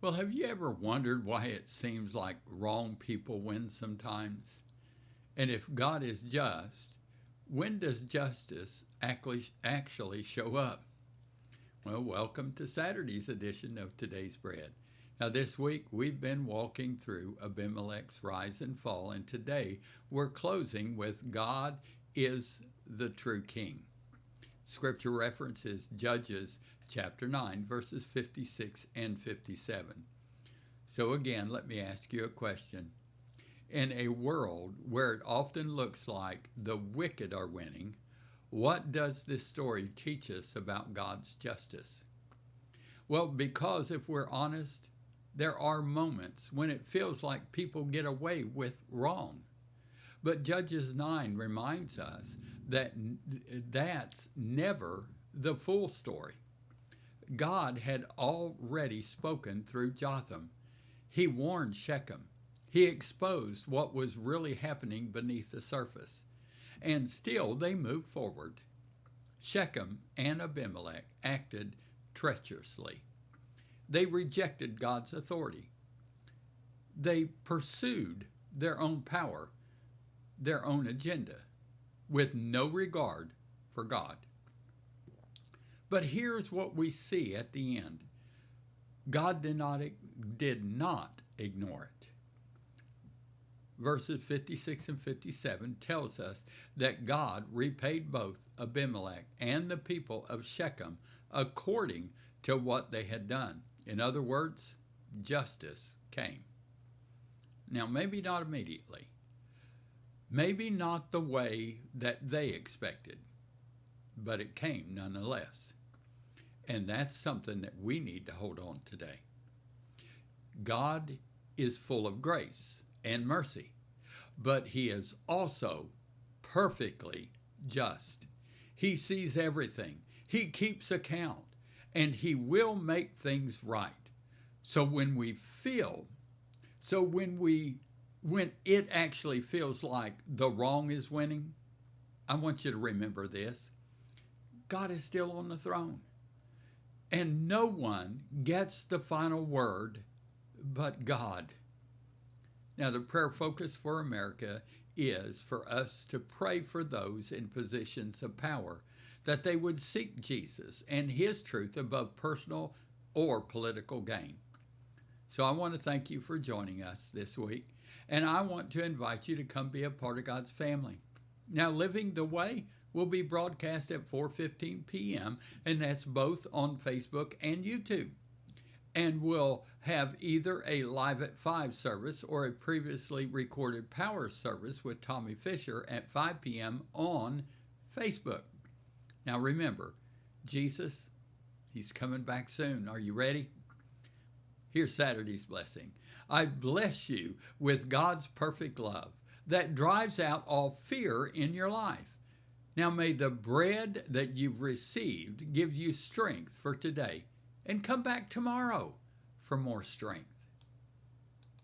Well, have you ever wondered why it seems like wrong people win sometimes? And if God is just, when does justice actually show up? Well, welcome to Saturday's edition of Today's Bread. Now, this week we've been walking through Abimelech's rise and fall, and today we're closing with God is the true king. Scripture references Judges chapter 9, verses 56 and 57. So, again, let me ask you a question. In a world where it often looks like the wicked are winning, what does this story teach us about God's justice? Well, because if we're honest, there are moments when it feels like people get away with wrong. But Judges 9 reminds us that that's never the full story. God had already spoken through Jotham. He warned Shechem. He exposed what was really happening beneath the surface. And still they moved forward. Shechem and Abimelech acted treacherously. They rejected God's authority. They pursued their own power, their own agenda, with no regard for God. But here's what we see at the end. God did not ignore it. Verses 56 and 57 tells us that God repaid both Abimelech and the people of Shechem according to what they had done. In other words, justice came. Now, maybe not immediately. Maybe not the way that they expected, but it came nonetheless. And that's something that we need to hold on today. God is full of grace and mercy, but he is also perfectly just. He sees everything. He keeps account, and he will make things right. So when it actually feels like the wrong is winning, I want you to remember this. God is still on the throne. And no one gets the final word but God. Now, the prayer focus for America is for us to pray for those in positions of power, that they would seek Jesus and his truth above personal or political gain. So I want to thank you for joining us this week, and I want to invite you to come be a part of God's family. Now, Living the Way will be broadcast at 4:15 p.m., and that's both on Facebook and YouTube. And we'll have either a Live at 5 service or a previously recorded Power service with Tommy Fisher at 5 p.m. on Facebook. Now remember, Jesus, he's coming back soon. Are you ready? Here's Saturday's blessing. I bless you with God's perfect love that drives out all fear in your life. Now may the bread that you've received give you strength for today, and come back tomorrow for more strength.